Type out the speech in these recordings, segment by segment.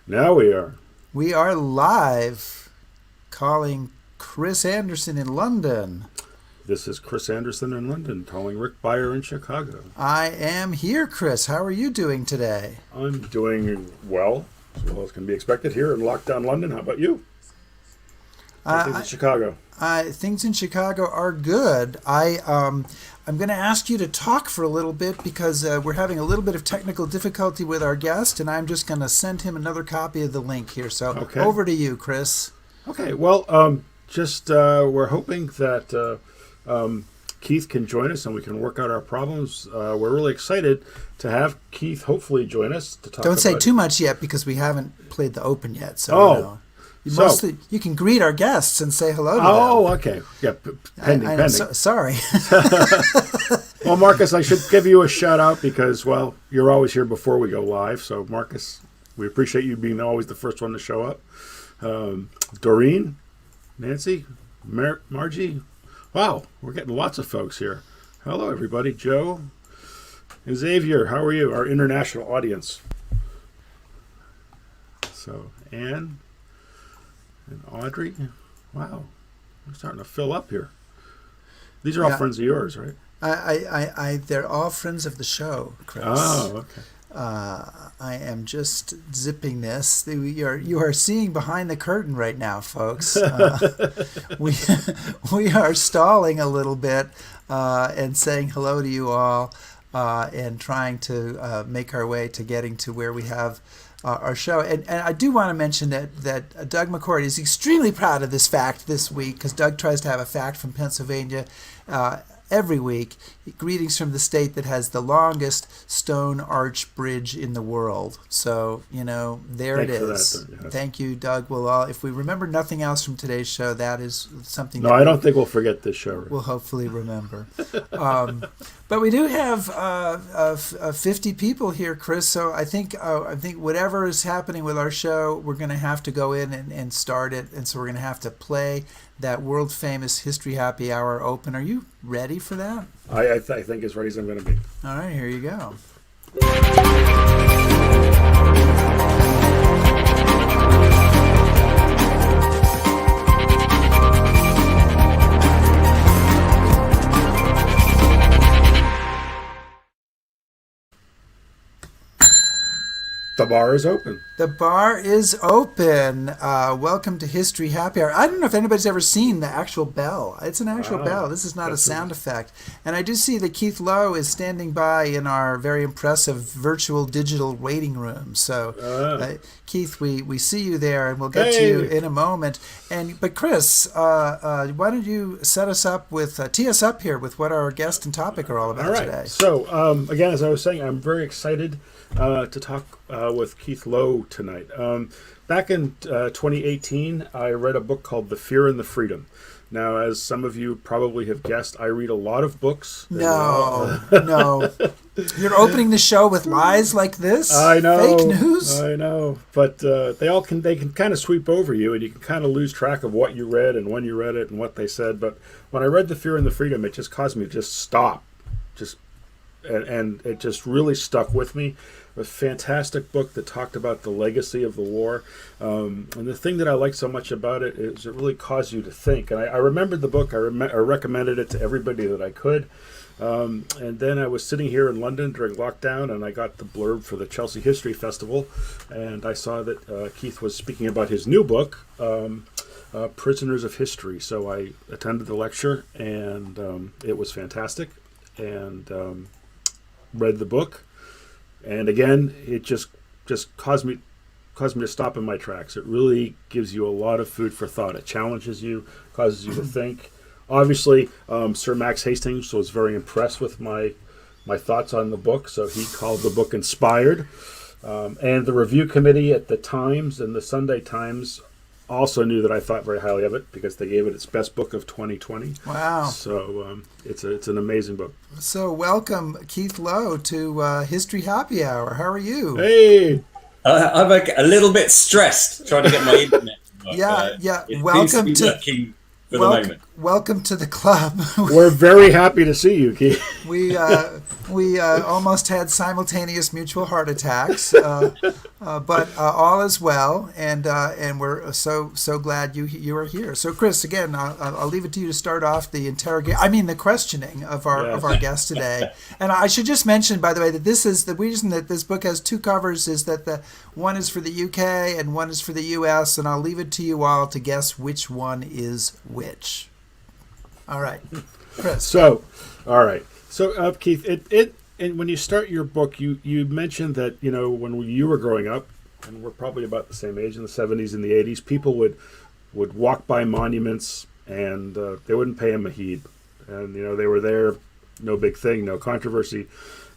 Now we are. We are live, calling Chris Anderson in London. This is Chris Anderson in London, calling Rick Beyer in Chicago. I am here, Chris. How are you doing today? I'm doing well as can be expected here in lockdown London. How about you? Things in Chicago. Things in Chicago are good. I'm going to ask you to talk for a little bit because we're having a little bit of technical difficulty with our guest, and I'm just going to send him another copy of the link here. So Over to you, Chris. Okay. Well, we're hoping that Keith can join us and we can work out our problems. We're really excited to have Keith hopefully join us to talk. Don't say too much yet because we haven't played the open yet. So you can greet our guests and say hello to them. Oh, okay. Yeah, pending. Sorry. Well, Marcus, I should give you a shout out because, well, you're always here before we go live. So, Marcus, we appreciate you being always the first one to show up. Doreen, Nancy, Margie. Wow, we're getting lots of folks here. Hello, everybody. Joe and Xavier, how are you? Our international audience. So, Anne and Audrey. Wow, we're starting to fill up here. These are all friends of yours, right? They're all friends of the show, Chris. Oh, okay. I am just zipping this. You are seeing behind the curtain right now, folks. We are stalling a little bit and saying hello to you all and trying to make our way to getting to where we have our show. And I do want to mention that Doug McCord is extremely proud of this fact this week because Doug tries to have a fact from Pennsylvania every week. Greetings from the state that has the longest stone arch bridge in the world. So, there it is. Thank you, Doug. If we remember nothing else from today's show, that is something. No, I don't think we'll forget this show. Right? We'll hopefully remember. But we do have 50 people here, Chris. So I think whatever is happening with our show, we're going to have to go in and start it. And so we're going to have to play that world famous History Happy Hour open. Are you ready for that? I think as ready as I'm going to be. All right, here you go. The bar is open. The bar is open. Welcome to History Happy Hour. I don't know if anybody's ever seen the actual bell. It's an actual bell. This is not a sound effect. And I do see that Keith Lowe is standing by in our very impressive virtual digital waiting room. So, Keith, we see you there, and we'll get to you in a moment. But Chris, why don't you set us up with tee us up here with what our guest and topic are all about today? So, again, as I was saying, I'm very excited to talk with Keith Lowe tonight. Back in 2018, I read a book called The Fear and the Freedom. Now, as some of you probably have guessed, I read a lot of books. No. You're opening the show with lies like this? I know. Fake news? I know. But they can kind of sweep over you, and you can kind of lose track of what you read and when you read it and what they said. But when I read The Fear and the Freedom, it just caused me to just stop. And it just really stuck with me. A fantastic book that talked about the legacy of the war. And the thing that I like so much about it is it really caused you to think. And I remembered the book. I recommended it to everybody that I could. And then I was sitting here in London during lockdown, and I got the blurb for the Chelsea History Festival. And I saw that Keith was speaking about his new book, Prisoners of History. So I attended the lecture, and it was fantastic. And read the book. And again, it just caused me to stop in my tracks. It really gives you a lot of food for thought. It challenges you, causes you to think. Obviously, Sir Max Hastings was very impressed with my thoughts on the book, so he called the book inspired. And the review committee at the Times and the Sunday Times also knew that I thought very highly of it because they gave it its best book of 2020. Wow. So it's an amazing book. So welcome, Keith Lowe, to History Happy Hour. How are you? Hey! I'm a little bit stressed trying to get my internet. Yeah. It Welcome seems to be working for the moment. welcome to the club. We're very happy to see you, Keith. We almost had simultaneous mutual heart attacks, but all is well, and we're so glad you are here. So, Chris, again, I'll leave it to you to start off the questioning of our guest today. And I should just mention, by the way, that this is the reason that this book has two covers is that the one is for the UK and one is for the US, and I'll leave it to you all to guess which one is which. All right, Chris. So, all right. So, Keith, and when you start your book, you mentioned that, when you were growing up, and we're probably about the same age in the 70s and the 80s, people would walk by monuments and they wouldn't pay them a heed. And, they were there, no big thing, no controversy.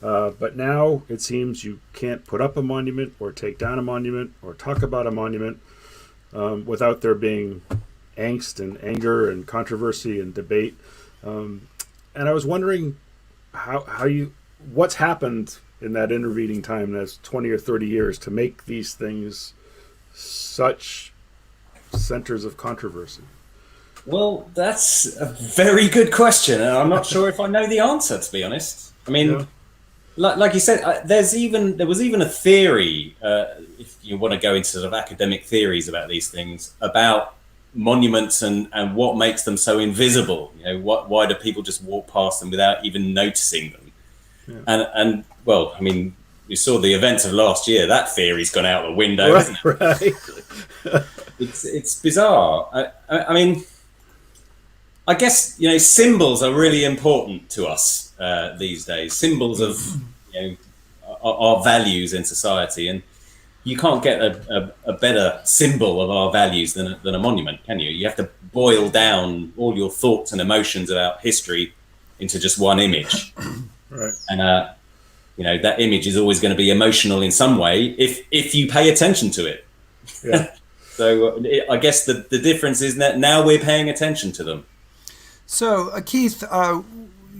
But now it seems you can't put up a monument or take down a monument or talk about a monument without there being angst and anger and controversy and debate. And I was wondering what's happened in that intervening time, that's 20 or 30 years, to make these things such centers of controversy? Well, that's a very good question, and I'm not sure if I know the answer, to be honest. I mean, like you said, there was even a theory, if you want to go into sort of academic theories about these things, about monuments and what makes them so invisible. Why do people just walk past them without even noticing them? Yeah. And well, I mean, you saw the events of last year. That theory's gone out the window, hasn't it? Right. It's bizarre. I mean, I guess symbols are really important to us these days. Symbols of our values in society, and you can't get a better symbol of our values than a monument, can you? You have to boil down all your thoughts and emotions about history into just one image. Right. And that image is always going to be emotional in some way if you pay attention to it. Yeah. So I guess the difference is that now we're paying attention to them. So Keith,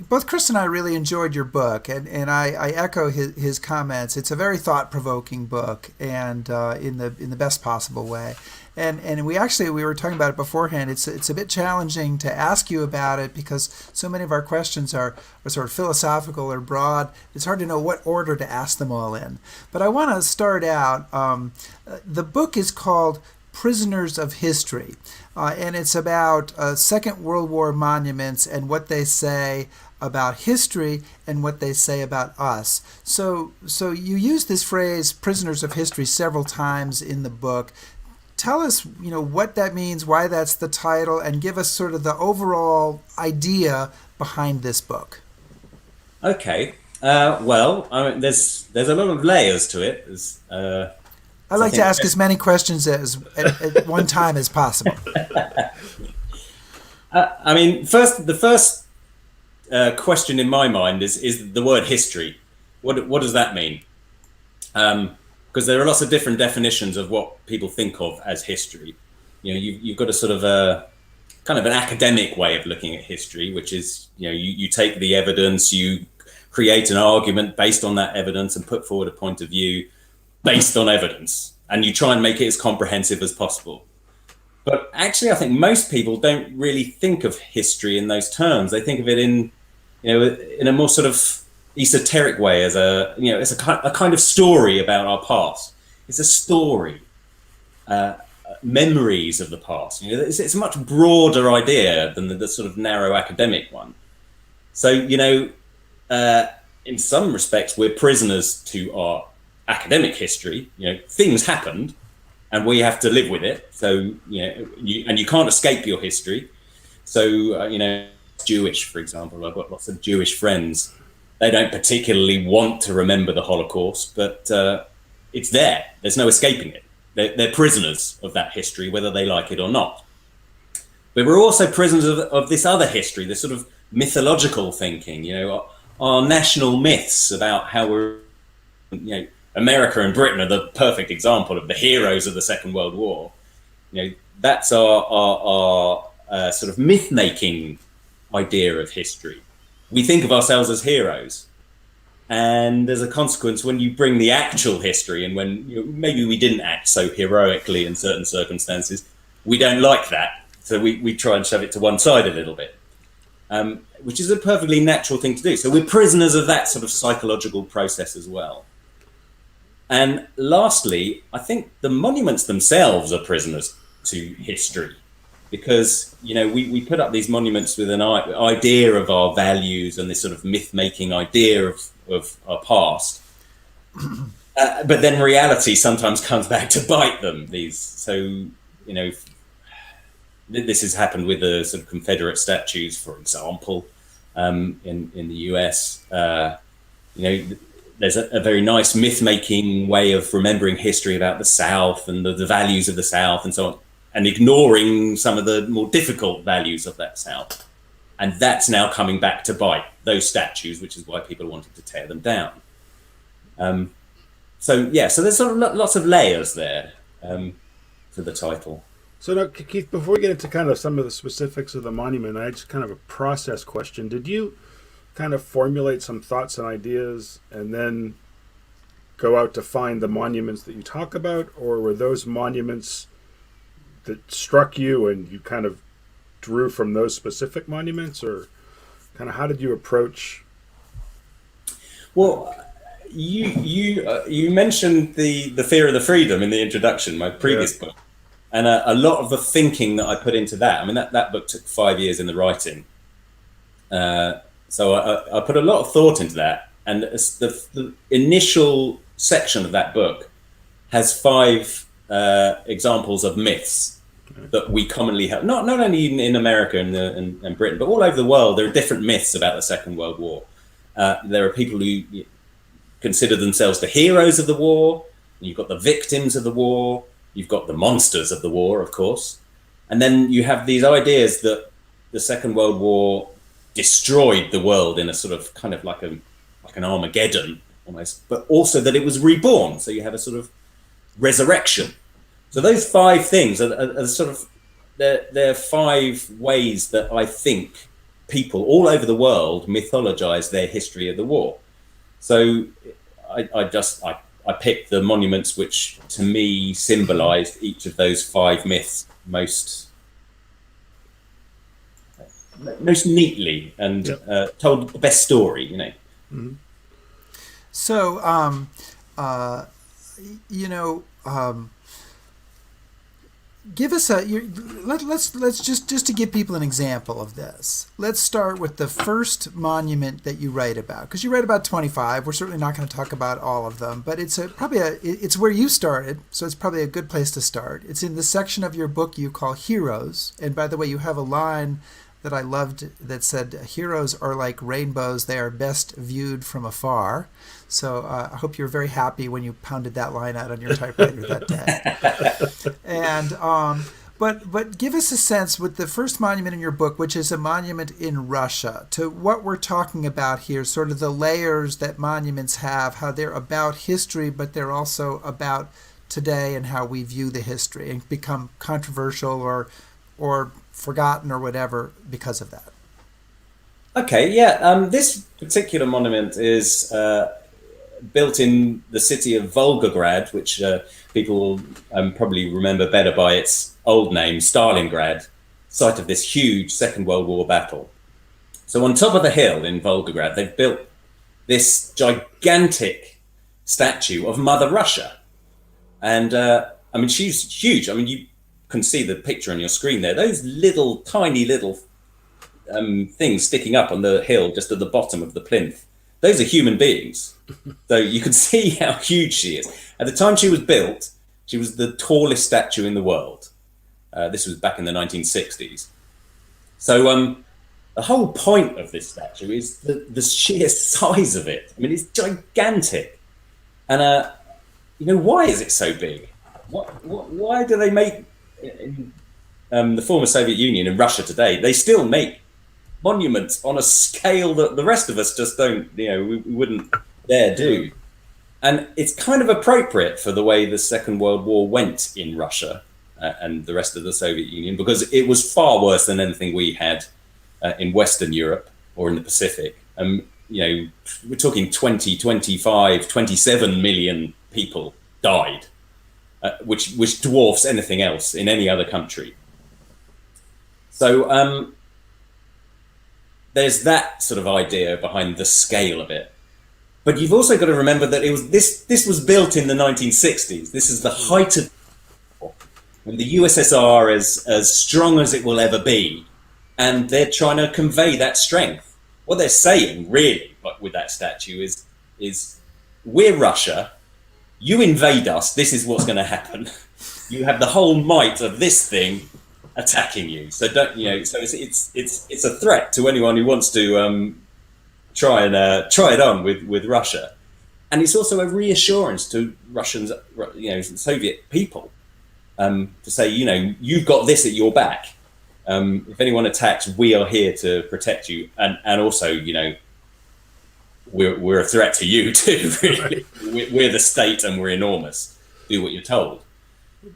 both Chris and I really enjoyed your book, and I echo his comments. It's a very thought-provoking book, and in the best possible way. And we were talking about it beforehand. It's a bit challenging to ask you about it because so many of our questions are sort of philosophical or broad. It's hard to know what order to ask them all in. But I want to start out. The book is called Prisoners of History, and it's about Second World War monuments and what they say about history and what they say about us. So you use this phrase, prisoners of history, several times in the book. Tell us, what that means, why that's the title, and give us sort of the overall idea behind this book. Okay. Well, I mean, there's a lot of layers to it. I like to ask as many questions at one time as possible. I mean, the first question in my mind is the word history. What does that mean? Because there are lots of different definitions of what people think of as history. You've got a sort of a kind of an academic way of looking at history, which is you take the evidence, you create an argument based on that evidence, and put forward a point of view based on evidence, and you try and make it as comprehensive as possible. But actually, I think most people don't really think of history in those terms. They think of it in a more sort of esoteric way, as it's a kind of story about our past. It's a story, memories of the past. It's a much broader idea than the sort of narrow academic one. So in some respects, we're prisoners to our academic history. Things happened, and we have to live with it. So you can't escape your history. So Jewish, for example, I've got lots of Jewish friends. They don't particularly want to remember the Holocaust, but it's there. There's no escaping it. They're prisoners of that history, whether they like it or not. But we're also prisoners of this other history, this sort of mythological thinking, our national myths about how we're, America and Britain are the perfect example of the heroes of the Second World War. That's our sort of myth-making idea of history. We think of ourselves as heroes, and as a consequence, when you bring the actual history, and when maybe we didn't act so heroically in certain circumstances, we don't like that. So we try and shove it to one side a little bit, which is a perfectly natural thing to do. So we're prisoners of that sort of psychological process as well. And lastly, I think the monuments themselves are prisoners to history, because, you know, we put up these monuments with an idea of our values and this sort of myth-making idea of our past. But then reality sometimes comes back to bite them. So, you know, this has happened with the sort of Confederate statues, for example, in the US. You know, there's a very nice myth-making way of remembering history about the South and the values of the South and so on, and ignoring some of the more difficult values of that South. And that's now coming back to bite those statues, which is why people wanted to tear them down. So there's sort of lots of layers there to the title. So now, Keith, before we get into kind of some of the specifics of the monument, I just kind of a process question. Did you kind of formulate some thoughts and ideas and then go out to find the monuments that you talk about, or were those monuments that struck you and you kind of drew from those specific monuments, or kind of how did you approach? Well, you mentioned the Fear of the Freedom in the introduction, my previous book, and a lot of the thinking that I put into that. I mean, that book took 5 years in the writing, so I put a lot of thought into that. And the initial section of that book has 5 examples of myths that we commonly have, not only in America and Britain, but all over the world. There are different myths about the Second World War. There are people who consider themselves the heroes of the war. You've got the victims of the war. You've got the monsters of the war, of course. And then you have these ideas that the Second World War destroyed the world in a sort of kind of like an Armageddon almost, but also that it was reborn. So you have a sort of resurrection. So those 5 things are sort of, they're 5 ways that I think people all over the world mythologize their history of the war. So I picked the monuments which to me symbolized each of those 5 myths most neatly and told the best story, you know. Mm-hmm. So, you know, give us let's just to give people an example of this. Let's start with the first monument that you write about, because you write about 25. We're certainly not going to talk about all of them, but it's it's where you started, so it's probably a good place to start. It's in the section of your book you call Heroes, and by the way, you have a line that I loved that said, "Heroes are like rainbows; they are best viewed from afar." So I hope you're very happy when you pounded that line out on your typewriter that day. And but give us a sense with the first monument in your book, which is a monument in Russia, to what we're talking about here, sort of the layers that monuments have, how they're about history, but they're also about today and how we view the history and become controversial or forgotten or whatever because of that. Okay, yeah. This particular monument is built in the city of Volgograd, which people probably remember better by its old name, Stalingrad, site of this huge Second World War battle. So on top of the hill in Volgograd, they've built this gigantic statue of Mother Russia. And I mean, she's huge. I mean, you can see the picture on your screen there. Those tiny little things sticking up on the hill just at the bottom of the plinth, those are human beings. So you can see how huge she is. At the time she was built, she was the tallest statue in the world. This was back in the 1960s. So the whole point of this statue is the sheer size of it. I mean, it's gigantic. And you know, why is it so big? Why do they make in the former Soviet Union and Russia today? They still make monuments on a scale that the rest of us just don't, you know, we wouldn't dare do. And it's kind of appropriate for the way the Second World War went in Russia and the rest of the Soviet Union, because it was far worse than anything we had in Western Europe or in the Pacific. You know, we're talking 20, 25, 27 million people died, which dwarfs anything else in any other country. So there's that sort of idea behind the scale of it. But you've also got to remember that this was built in the 1960s. This is the height of when the USSR is as strong as it will ever be, and they're trying to convey that strength. What they're saying, really, with that statue is we're Russia. You invade us. This is what's going to happen. You have the whole might of this thing attacking you. So don't So it's a threat to anyone who wants to try it on with Russia, and it's also a reassurance to Russians, Soviet people, to say, you've got this at your back. If anyone attacks, we are here to protect you, and also, we're a threat to you too. Really, we're the state, and we're enormous. Do what you're told.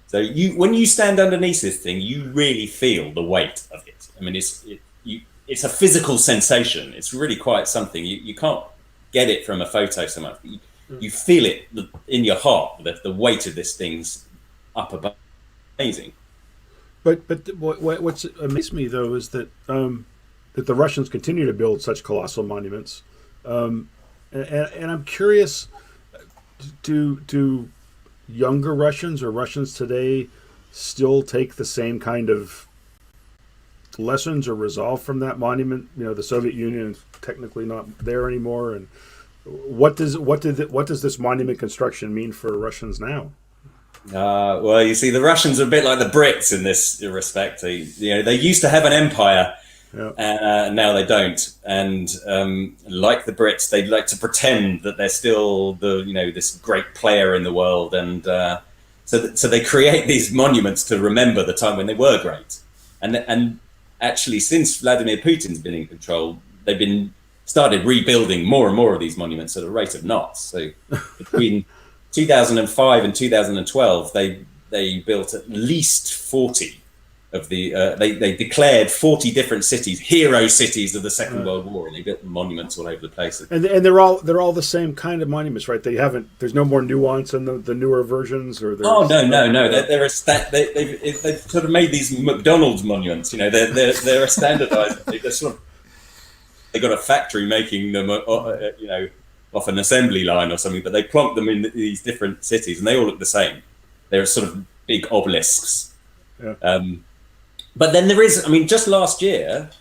So when you stand underneath this thing, you really feel the weight of it. I mean, it's a physical sensation. It's really quite something. You can't get it from a photo so much. You feel it in your heart. The weight of this thing's up above. Amazing. But what's amazed me though is that that the Russians continue to build such colossal monuments, and I'm curious, do younger Russians or Russians today still take the same kind of lessons or resolve from that monument? The Soviet Union is technically not there anymore, and what does this monument construction mean for Russians now? Well, you see, the Russians are a bit like the Brits in this respect. They used to have an empire, now they don't. And like the Brits, they like to pretend that they're still this great player in the world, and so they create these monuments to remember the time when they were great. And actually, since Vladimir Putin's been in control, they've started rebuilding more and more of these monuments at a rate of knots. So between 2005 and 2012, they built at least 40 of the. They declared 40 different cities, hero cities of the Second World War, and they built monuments all over the place. And they're all the same kind of monuments, right? There's no more nuance in the newer versions, or no. They've sort of made these McDonald's monuments. They're standardized. They got a factory making them. Off an assembly line or something, but they plonk them in these different cities, and they all look the same. They're sort of big obelisks. Yeah. But then there is, just last year,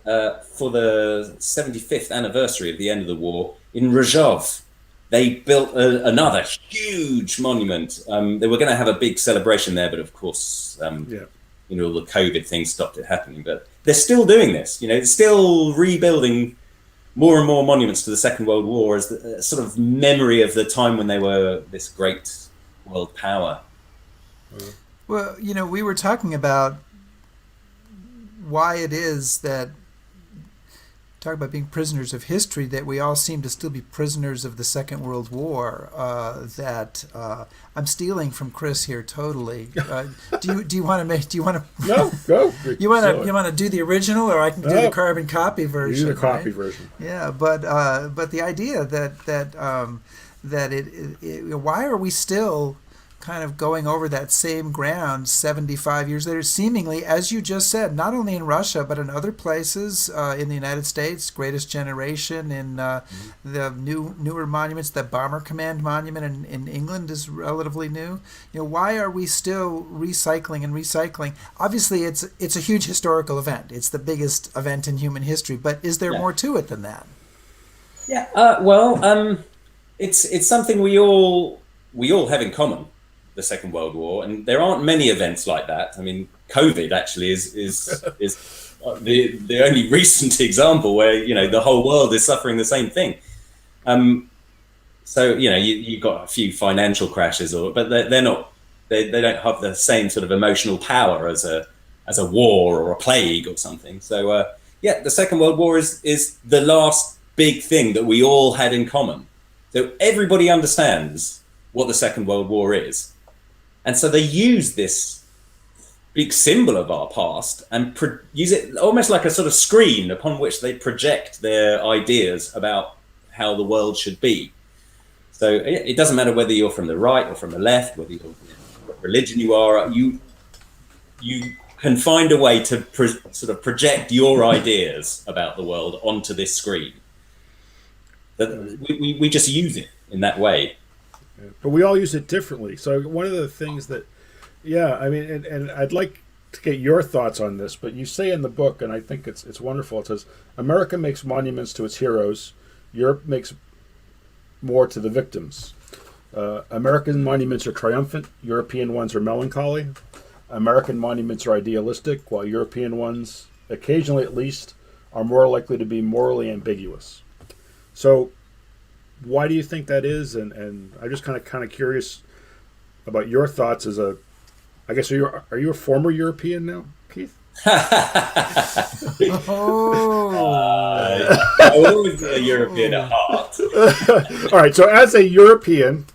for the 75th anniversary of the end of the war, in Rzhov, they built another huge monument. They were going to have a big celebration there, but of course, all the COVID thing stopped it happening. But they're still doing this. They're still rebuilding more and more monuments to the Second World War as the sort of memory of the time when they were this great world power. Well, we were talking about why it is that, talk about being prisoners of history, that we all seem to still be prisoners of the Second World War. I'm stealing from Chris here totally. Do you want to No, go. You want to do the original, or I can do the carbon copy version? Do the copy version. Yeah, but the idea that why are we still kind of going over that same ground 75 years later, seemingly, as you just said, not only in Russia, but in other places, in the United States, Greatest Generation, in the newer monuments, the Bomber Command Monument in England is relatively new. Why are we still recycling and recycling? Obviously, it's a huge historical event. It's the biggest event in human history, but is there more to it than that? Yeah, it's something we all have in common. The Second World War, and there aren't many events like that. COVID actually is the only recent example where the whole world is suffering the same thing. So you've got a few financial crashes, but they're not. They don't have the same sort of emotional power as a war or a plague or something. So the Second World War is the last big thing that we all had in common. So everybody understands what the Second World War is. And so they use this big symbol of our past and use it almost like a sort of screen upon which they project their ideas about how the world should be. So it doesn't matter whether you're from the right or from the left, what religion you are, you can find a way to sort of project your ideas about the world onto this screen. That we just use it in that way. But we all use it differently. So one of the things that, I mean, and I'd like to get your thoughts on this, but you say in the book, and I think it's wonderful, it says, America makes monuments to its heroes, Europe makes more to the victims. American monuments are triumphant, European ones are melancholy. American monuments are idealistic, while European ones, occasionally at least, are more likely to be morally ambiguous. So why do you think that is? And I'm just kind of curious about your thoughts as a, I guess, are you a former European now, Keith? Always a European at heart. All right, so as a European,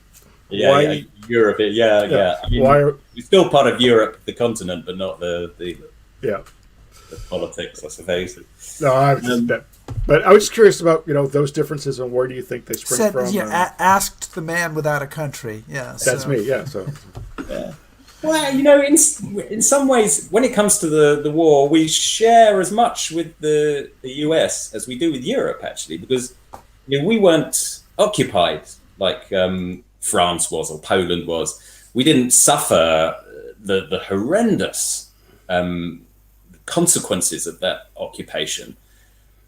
Europe, yeah. I mean, we're still part of Europe, the continent, but not the politics, I suppose. No, but I was just curious about those differences and where do you think they spring from? Asked the man without a country. Yeah, that's me. Yeah, so. Yeah. Well, in some ways, when it comes to the war, we share as much with the US as we do with Europe, actually, because we weren't occupied like France was or Poland was. We didn't suffer the horrendous consequences of that occupation,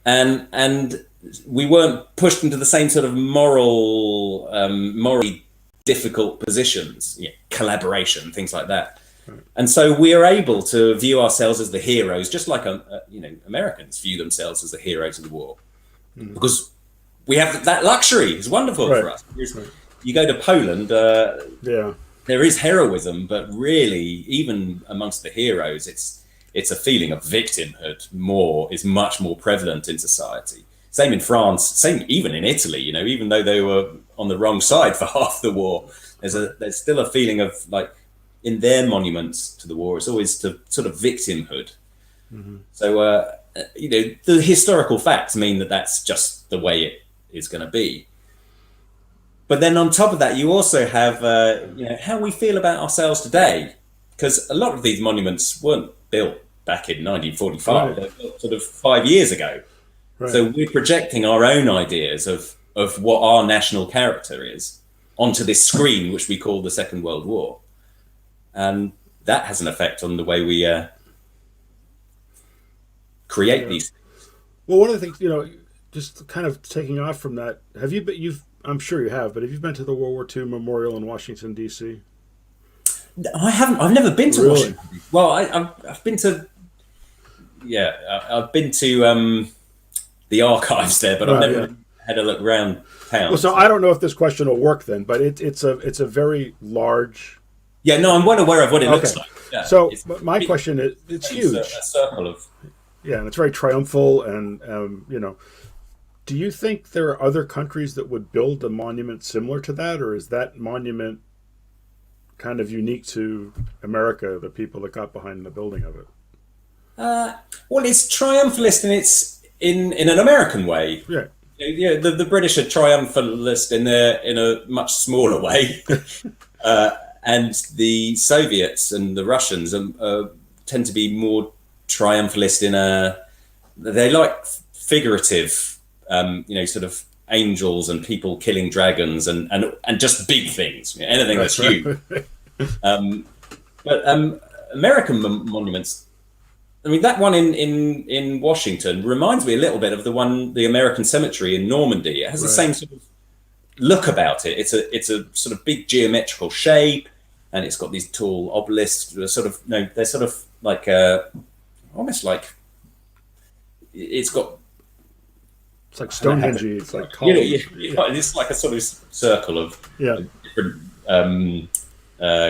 and we weren't pushed into the same sort of morally difficult positions, collaboration, things like that. And so we are able to view ourselves as the heroes, just like Americans view themselves as the heroes of the war, because we have that luxury. It's wonderful for us. You go to Poland, there is heroism, but really, even amongst the heroes, it's a feeling of victimhood is much more prevalent in society. Same in France, same even in Italy, even though they were on the wrong side for half the war, there's still a feeling of, like, in their monuments to the war, it's always to sort of victimhood. So, the historical facts mean that that's just the way it is going to be. But then on top of that, you also have, how we feel about ourselves today, because a lot of these monuments weren't built back in 1945, they were built sort of 5 years ago. Right. So we're projecting our own ideas of what our national character is onto this screen, which we call the Second World War. And that has an effect on the way we create these things. Well, one of the things, just kind of taking off from that, I'm sure you have, but have you been to the World War II Memorial in Washington, D.C.? I haven't. I've never been to Washington. Well, I've been to, I've been to the archives there, but I've never had a look around town. Well, so I don't know if this question will work then, but it's a very large. Yeah, no, I'm well aware of what it looks like. Yeah, so my question is, it's huge. A circle of. Yeah, and it's very triumphal, and do you think there are other countries that would build a monument similar to that, or is that monument kind of unique to America, the people that got behind the building of it? Well, it's triumphalist, and it's in an American way. Yeah. The British are triumphalist in a much smaller way, and the Soviets and the Russians tend to be more triumphalist they like figurative, sort of angels and people killing dragons and just big things, anything that's huge. But American monuments, I mean, that one in Washington reminds me a little bit of the American cemetery in Normandy. It has the same sort of look about it. It's a sort of big geometrical shape, and it's got these tall obelisks. They're sort of like almost like it's got. It's like Stonehenge. It's like columns. It's like a sort of circle of different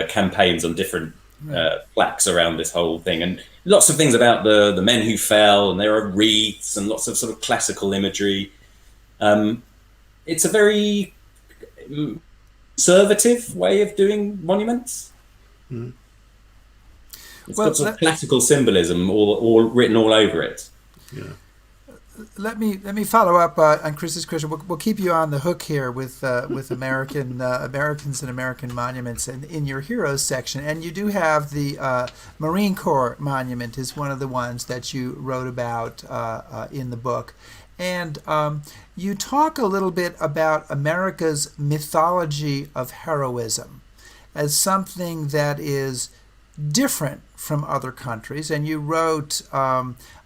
campaigns on different plaques around this whole thing, and lots of things about the men who fell, and there are wreaths and lots of sort of classical imagery. It's a very conservative way of doing monuments. Mm. It's got sort of classical symbolism all written all over it. Yeah. let me follow up on Chris's question. We'll keep you on the hook here with Americans and American monuments in your heroes section, and you do have the Marine Corps monument is one of the ones that you wrote about in the book, and you talk a little bit about America's mythology of heroism as something that is different from other countries, and you wrote,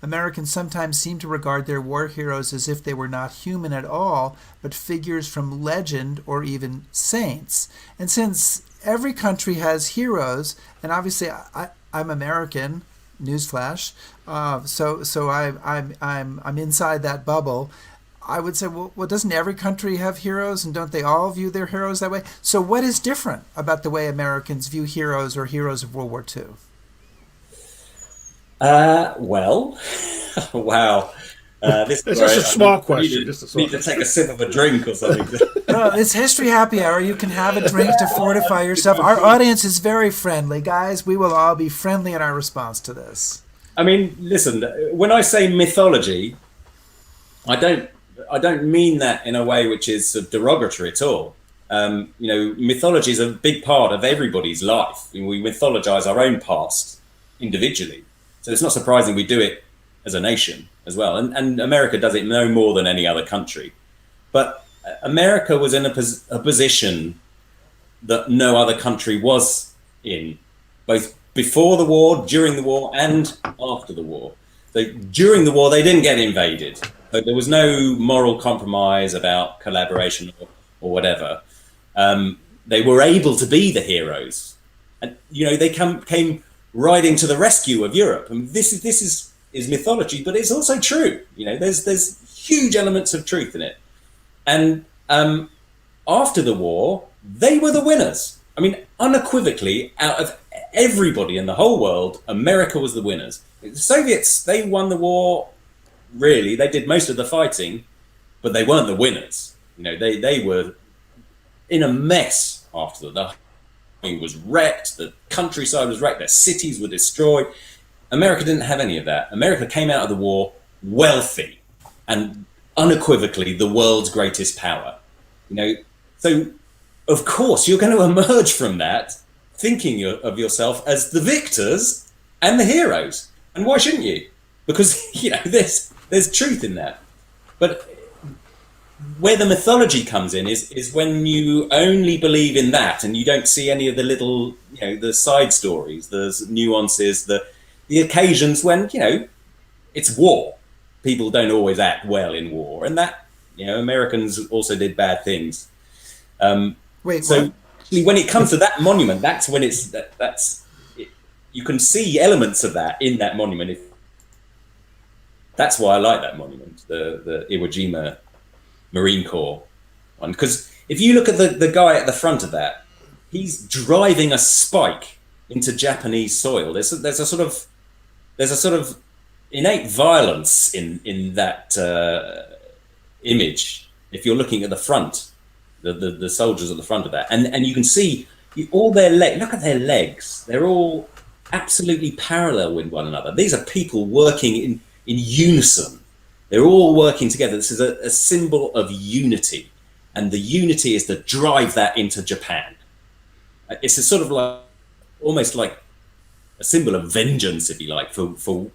Americans sometimes seem to regard their war heroes as if they were not human at all, but figures from legend or even saints. And since every country has heroes, and obviously I'm American, newsflash, so I'm inside that bubble. I would say, well, doesn't every country have heroes, and don't they all view their heroes that way? So what is different about the way Americans view heroes or heroes of World War II? Well, wow. It's just a small question. Need to take a sip of a drink or something. No, it's History Happy Hour. You can have a drink to fortify yourself. Our audience is very friendly. Guys, we will all be friendly in our response to this. I mean, listen, when I say mythology, I don't mean that in a way which is derogatory at all. Mythology is a big part of everybody's life. We mythologize our own past individually. So it's not surprising we do it as a nation as well. And America does it no more than any other country. But America was in a position that no other country was in, both before the war, during the war, and after the war. So during the war, they didn't get invaded. So there was no moral compromise about collaboration or whatever. They were able to be the heroes. And, they came riding to the rescue of Europe. And this is mythology, but it's also true. There's huge elements of truth in it. And after the war, they were the winners. I mean, unequivocally, out of everybody in the whole world, America was the winners. The Soviets, they won the war. Really, they did most of the fighting, but they weren't the winners. They were in a mess after the thing was wrecked, the countryside was wrecked, their cities were destroyed. America didn't have any of that. America came out of the war wealthy and unequivocally the world's greatest power. So of course you're going to emerge from that thinking of yourself as the victors and the heroes. And why shouldn't you? Because there's truth in that. But where the mythology comes in is when you only believe in that and you don't see any of the little, the side stories, the nuances, the occasions when, it's war. People don't always act well in war. And that, Americans also did bad things. Wait, so what? When it comes to that monument, that's when you can see elements of that in that monument. That's why I like that monument, the Iwo Jima Marine Corps one, because if you look at the guy at the front of that, he's driving a spike into Japanese soil. There's a sort of innate violence in that image. If you're looking at the front, the soldiers at the front of that, and you can see all their legs. Look at their legs; they're all absolutely parallel with one another. These are people working in unison. They're all working together. This is a symbol of unity, and the unity is to drive that into Japan. It's a sort of almost like a symbol of vengeance, if you like, for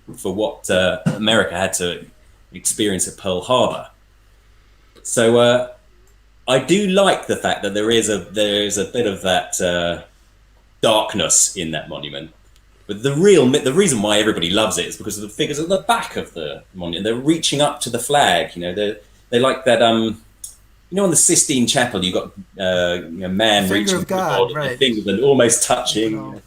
what America had to experience at Pearl Harbor. So I do like the fact that there is a bit of that darkness in that monument. But the reason why everybody loves it is because of the figures at the back of the monument. They're reaching up to the flag. They like that. On the Sistine Chapel, you got man reaching to God, right. The fingers and almost touching,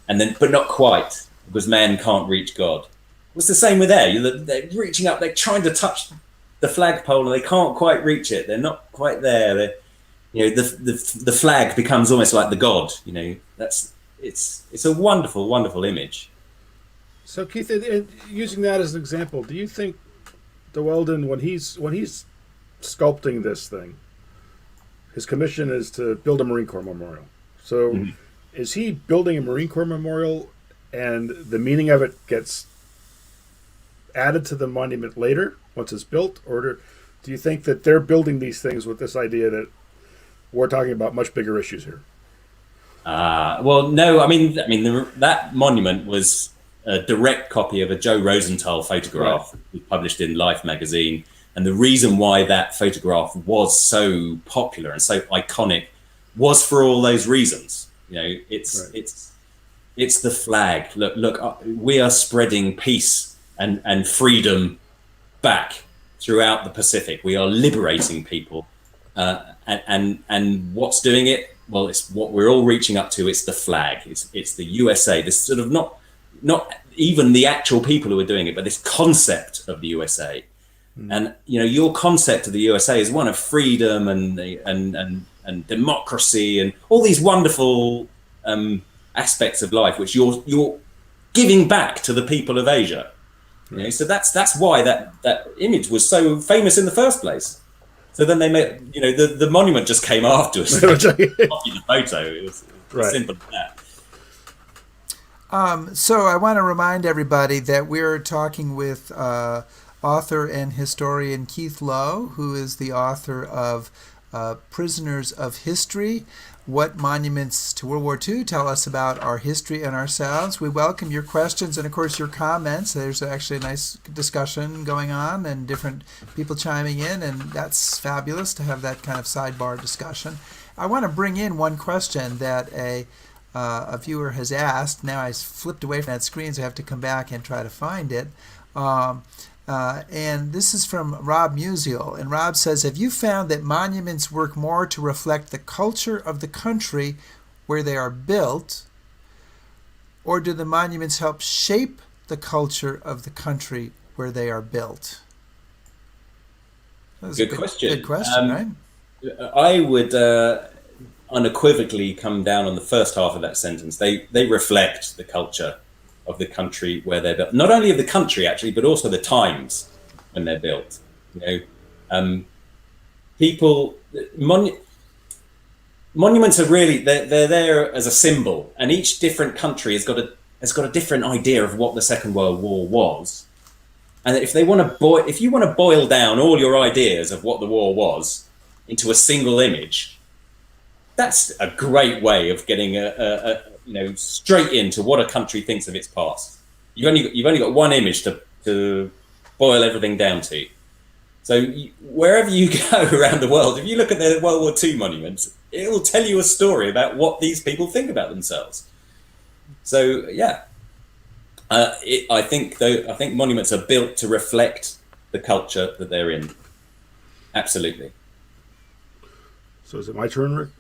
and then but not quite because man can't reach God. It's the same with there. They're reaching up. They're trying to touch the flagpole and they can't quite reach it. They're not quite there. The flag becomes almost like the god. It's a wonderful, wonderful image. So Keith, using that as an example, do you think de Welden, when he's sculpting this thing, his commission is to build a Marine Corps memorial. So is he building a Marine Corps memorial and the meaning of it gets added to the monument later once it's built, or do you think that they're building these things with this idea that we're talking about much bigger issues here? Well, no. I mean, that monument was a direct copy of a Joe Rosenthal photograph published in Life magazine, and the reason why that photograph was so popular and so iconic was for all those reasons. You know, it's the flag. Look, we are spreading peace and freedom back throughout the Pacific. We are liberating people, and what's doing it? Well, it's what we're all reaching up to. It's the flag. It's the USA. This sort of not even the actual people who are doing it, but this concept of the USA. And you know, your concept of the USA is one of freedom and democracy and all these wonderful aspects of life, which you're giving back to the people of Asia. You know, so that's why that image was so famous in the first place. So then they made, you know, the monument just came afterwards. Copied the photo. It was simple as that. So I want to remind everybody that we're talking with author and historian Keith Lowe, who is the author of Prisoners of History, What Monuments to World War II Tell Us About Our History and Ourselves. We welcome your questions and, of course, your comments. There's actually a nice discussion going on and different people chiming in, and that's fabulous to have that kind of sidebar discussion. I want to bring in one question that a viewer has asked. Now I flipped away from that screen, so I have to come back and try to find it. And this is from Rob Musial. And Rob says, have you found that monuments work more to reflect the culture of the country where they are built, or do the monuments help shape the culture of the country where they are built? Good question. Good question, right? I would unequivocally come down on the first half of that sentence. They reflect the culture of the country where they're built. Not only of the country, actually, but also the times when they're built. You know, monuments are really they're there as a symbol, and each different country has got a different idea of what the Second World War was. And if you want to boil down all your ideas of what the war was into a single image, that's a great way of getting a straight into what a country thinks of its past. You've only got one image to boil everything down to. So wherever you go around the world, if you look at the World War II monuments, it will tell you a story about what these people think about themselves. So yeah, I think monuments are built to reflect the culture that they're in. Absolutely. So is it my turn, Rick,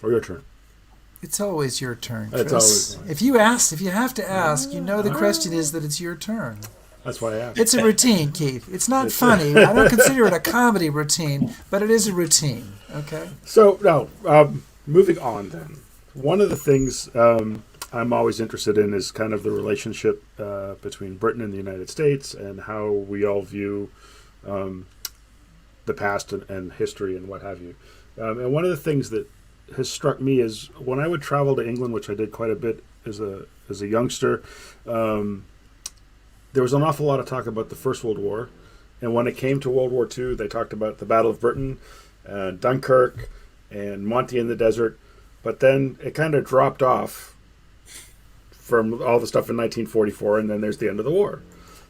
or your turn? It's always your turn, Chris. It's always mine. If you have to ask, you know the question is that it's your turn. That's why I asked. It's a routine, Keith. It's not funny. I don't consider it a comedy routine, but it is a routine. Okay. So now, moving on then. One of the things I'm always interested in is kind of the relationship between Britain and the United States and how we all view the past and history and what have you. And one of the things that has struck me is when I would travel to England, which I did quite a bit as a youngster, there was an awful lot of talk about the First World War. And when it came to World War II, they talked about the Battle of Britain, Dunkirk, and Monty in the Desert. But then it kind of dropped off from all the stuff in 1944, and then there's the end of the war.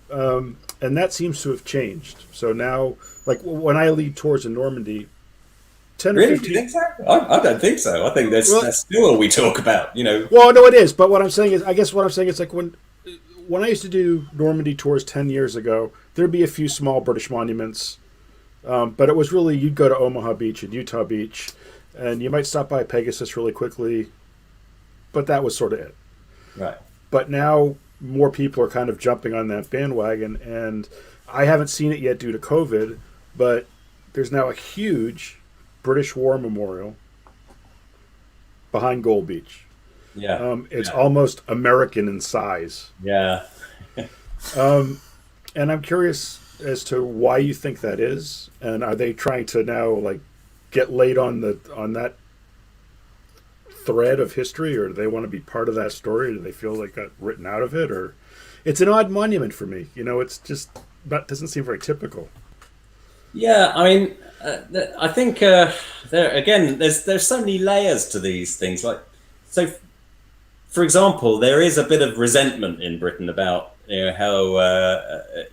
And that seems to have changed. So now, like when I lead tours in Normandy, 10 or Really? 15... Do you think so? I don't think so. I think that's still all we talk about, you know. Well, no, it is. But what I'm saying is, I guess what I'm saying is like when I used to do Normandy tours 10 years ago, there'd be a few small British monuments. But it was really, you'd go to Omaha Beach and Utah Beach, and you might stop by Pegasus really quickly. But that was sort of it. Right. But now more people are kind of jumping on that bandwagon. And I haven't seen it yet due to COVID, but there's now a huge British War Memorial behind Gold Beach. Yeah. It's almost American in size. Yeah. And I'm curious as to why you think that is, and are they trying to now like get laid on that thread of history, or do they want to be part of that story? Do they feel like got written out of it? Or it's an odd monument for me. It's just that doesn't seem very typical. Yeah, I mean, I think there again, there's so many layers to these things. Like, so, for example, there is a bit of resentment in Britain about how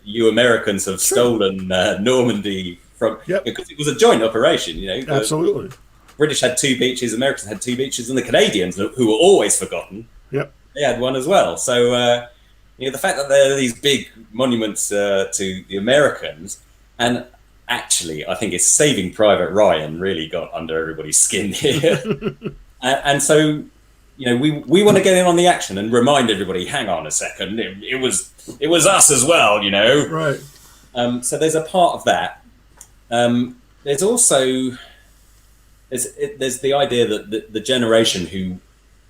you Americans have stolen Normandy from because it was a joint operation. Absolutely. British had 2 beaches, Americans had 2 beaches, and the Canadians, who were always forgotten, they had one as well. So the fact that there are these big monuments to the Americans, and actually, I think it's Saving Private Ryan really got under everybody's skin here. And so, we want to get in on the action and remind everybody, hang on a second, it was us as well, Right. So there's a part of that. There's also, there's the idea that the generation who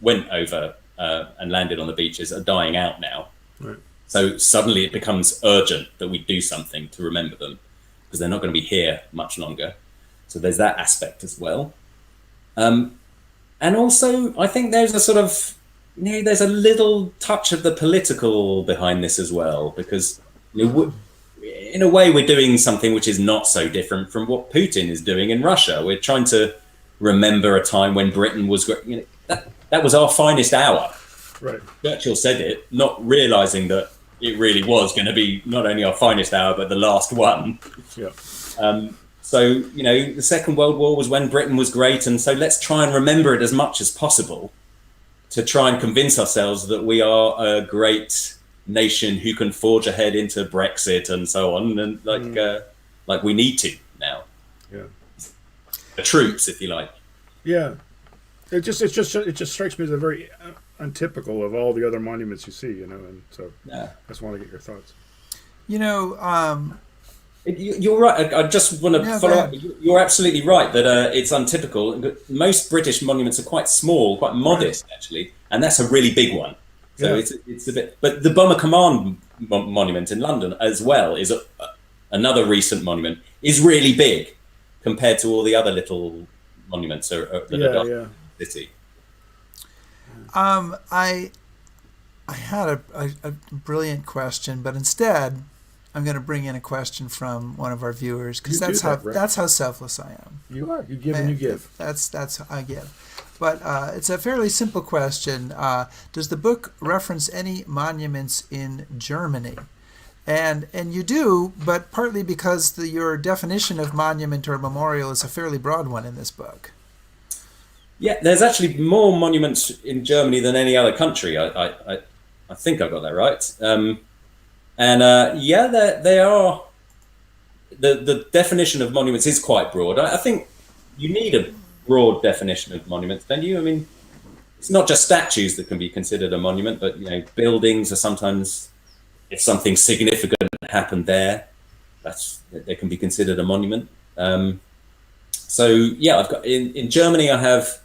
went over and landed on the beaches are dying out now. Right. So suddenly it becomes urgent that we do something to remember them, because they're not going to be here much longer. So there's that aspect as well. And also, I think there's a sort of, there's a little touch of the political behind this as well, because in a way we're doing something which is not so different from what Putin is doing in Russia. We're trying to remember a time when Britain was, that was our finest hour. Right. Churchill said it, not realizing that it really was going to be not only our finest hour, but the last one. Yeah. So, the Second World War was when Britain was great. And so let's try and remember it as much as possible to try and convince ourselves that we are a great nation who can forge ahead into Brexit and so on. And like we need to now. Yeah. The troops, if you like. Yeah. It just strikes me as a very untypical of all the other monuments you see, and so I just want to get your thoughts. You're right. I just want to follow up. You're absolutely right that it's untypical. Most British monuments are quite small, quite modest, actually, and that's a really big one. So it's a bit. But the Bomber Command Monument in London as well is another recent monument. Is really big compared to all the other little monuments that are dotted in the city. I had a brilliant question, but instead I'm going to bring in a question from one of our viewers, because that's how selfless I am. You are. You give and you give. That's how I give. But it's a fairly simple question. Does the book reference any monuments in Germany? And you do, but partly because your definition of monument or memorial is a fairly broad one in this book. Yeah, there's actually more monuments in Germany than any other country. I think I got that right. They are. The definition of monuments is quite broad. I think you need a broad definition of monuments, don't you? I mean, it's not just statues that can be considered a monument, but buildings are sometimes, if something significant happened there, they can be considered a monument. I've got in Germany. I have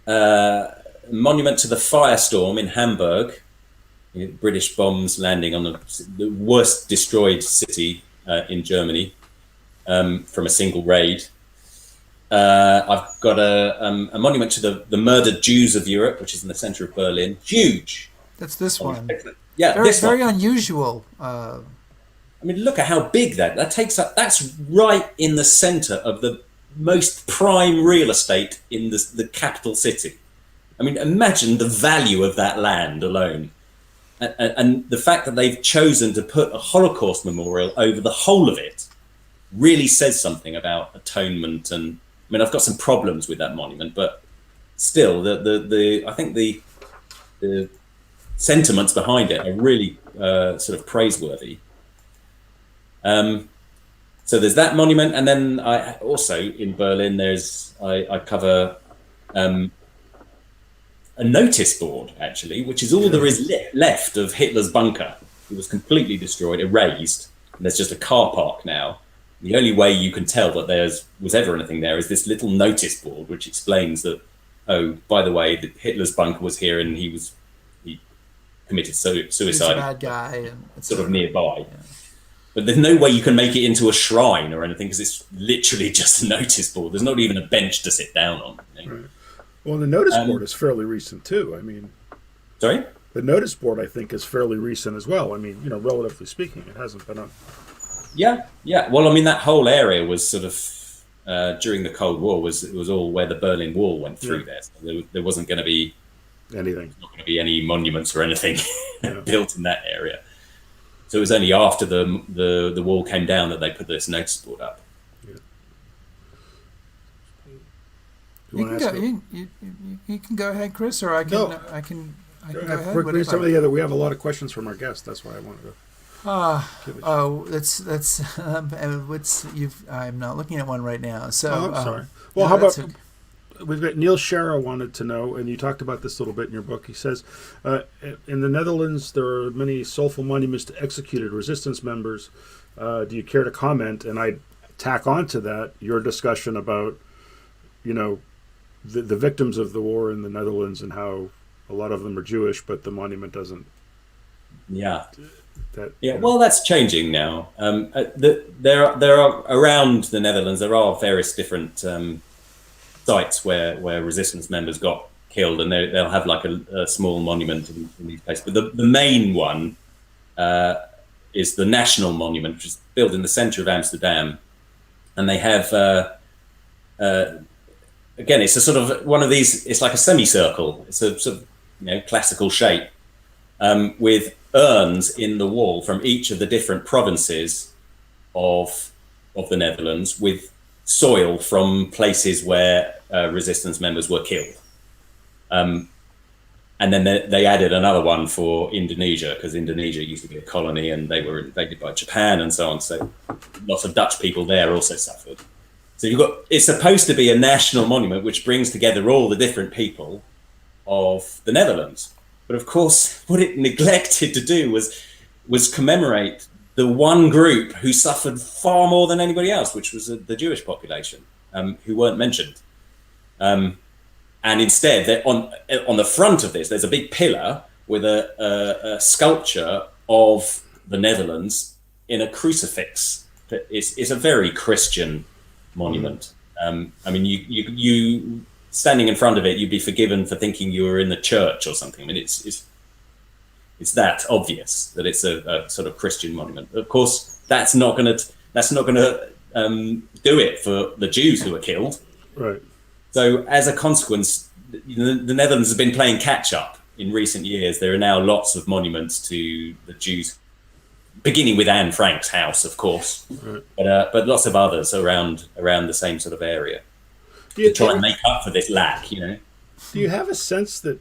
a monument to the firestorm in Hamburg. British bombs landing on the worst destroyed city in Germany from a single raid. I've got a monument to the murdered Jews of Europe, which is in the center of Berlin. Huge. That's this one. Yeah, very unusual. I mean, look at how big that takes up. That's right in the center of the most prime real estate in the capital city. I mean, imagine the value of that land alone. And the fact that they've chosen to put a Holocaust memorial over the whole of it really says something about atonement. And I mean, I've got some problems with that monument, but still, I think the sentiments behind it are really sort of praiseworthy. So there's that monument, and then I also in Berlin I cover a notice board, actually, which is all there is left of Hitler's bunker. It was completely destroyed, erased, and there's just a car park now. The only way you can tell that there was ever anything there is this little notice board, which explains that, oh, by the way, Hitler's bunker was here and he committed suicide. He's a bad guy. And it's sort of nearby. Yeah. But there's no way you can make it into a shrine or anything, because it's literally just a notice board. There's not even a bench to sit down on. Right. Well, the notice board is fairly recent too. I mean, Sorry? the notice board I think is fairly recent as well. I mean, relatively speaking, it hasn't been up. Yeah. Well, I mean, that whole area was sort of during the Cold War it was all where the Berlin Wall went through there. So there wasn't going to be Anything. not going to be any monuments or anything built in that area. So it was only after the wall came down that they put this notice board up. Yeah. You can go ahead, Chris, or I can. No. I can go We ahead. have a lot of questions from our guests. That's why I wanted to. I'm not looking at one right now. So I'm sorry. Well, how about we've got Neil Shara wanted to know, and you talked about this a little bit in your book. He says, in the Netherlands, there are many soulful monuments to executed resistance members. Do you care to comment? And I tack on to that your discussion about, the victims of the war in the Netherlands and how a lot of them are Jewish, but the monument doesn't. Yeah. Well, that's changing now. There are around the Netherlands. There are various different sites where resistance members got killed, and they'll have like a small monument in these places. But the main one is the National Monument, which is built in the centre of Amsterdam, and they have again, it's a sort of one of these. It's like a semicircle. It's a sort of classical shape with urns in the wall from each of the different provinces of the Netherlands with soil from places where resistance members were killed. And then they added another one for Indonesia, because Indonesia used to be a colony and they were invaded by Japan and so on. So lots of Dutch people there also suffered. So it's supposed to be a national monument which brings together all the different people of the Netherlands. But of course, what it neglected to do was commemorate the one group who suffered far more than anybody else, which was the Jewish population, who weren't mentioned. And instead, on the front of this, there's a big pillar with a sculpture of the Netherlands in a crucifix. It's a very Christian monument. I mean, you standing in front of it, you'd be forgiven for thinking you were in the church or something. I mean, it's that obvious that it's a sort of Christian monument. Of course, that's not going to do it for the Jews who were killed. Right. So, as a consequence, the Netherlands has been playing catch up in recent years. There are now lots of monuments to the Jews, beginning with Anne Frank's house, of course, right. But lots of others around the same sort of area. To try and make up for this lack, Do you have a sense that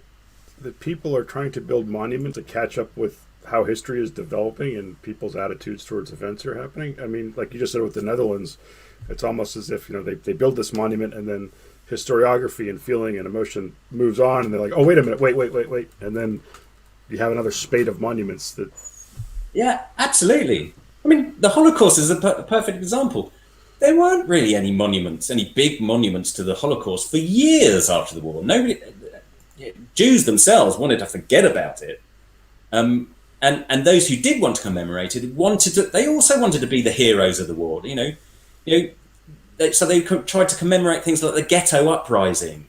people are trying to build monuments to catch up with how history is developing and people's attitudes towards events are happening? I mean, like you just said with the Netherlands, it's almost as if, they build this monument and then historiography and feeling and emotion moves on and they're like, oh, wait a minute, wait. And then you have another spate of monuments that... Yeah, absolutely. I mean, the Holocaust is a perfect example. There weren't really any big monuments to the Holocaust for years after the war. Jews themselves wanted to forget about it. And those who did want to commemorate it they also wanted to be the heroes of the war, so they tried to commemorate things like the ghetto uprising.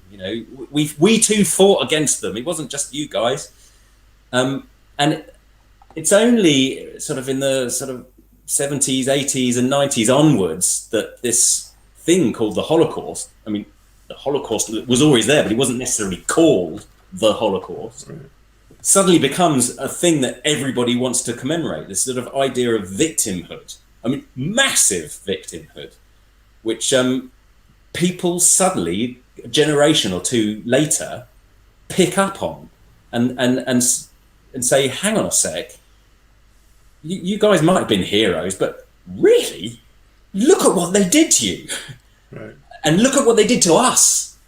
We too fought against them. It wasn't just you guys. And it's only sort of in the sort of 70s, 80s and 90s onwards that this thing called the Holocaust, I mean, the Holocaust was always there, but it wasn't necessarily called the Holocaust, right. Suddenly becomes a thing that everybody wants to commemorate, this sort of idea of victimhood. I mean, massive victimhood, which people suddenly, a generation or two later, pick up on and say, hang on a sec, you guys might have been heroes, but really, look at what they did to you. Right. And look at what they did to us.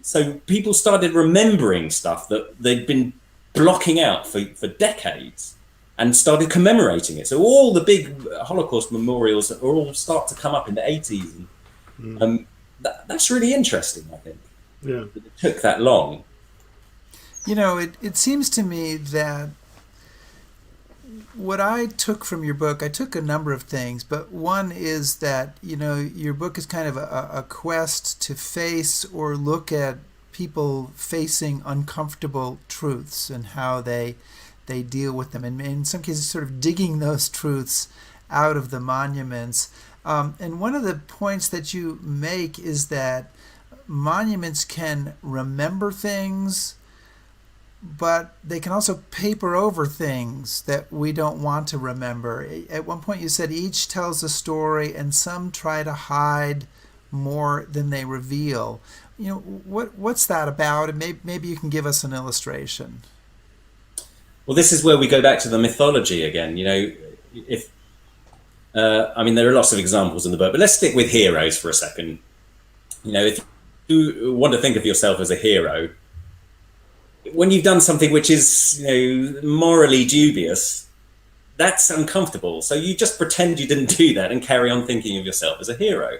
So people started remembering stuff that they'd been blocking out for decades and started commemorating it. So all the big Holocaust memorials all start to come up in the 80s. And, that's really interesting, I think. Yeah. It took that long. It seems to me that what I took from your book, I took a number of things, but one is that, your book is kind of a quest to face or look at people facing uncomfortable truths and how they deal with them, and in some cases sort of digging those truths out of the monuments. And one of the points that you make is that monuments can remember things, but they can also paper over things that we don't want to remember. At one point you said each tells a story and some try to hide more than they reveal. You know, what's that about? And maybe you can give us an illustration. Well, this is where we go back to the mythology again. You know, if I mean, there are lots of examples in the book, but let's stick with heroes for a second. You know, if you want to think of yourself as a hero, when you've done something which is, you know, morally dubious, that's uncomfortable. So you just pretend you didn't do that and carry on thinking of yourself as a hero.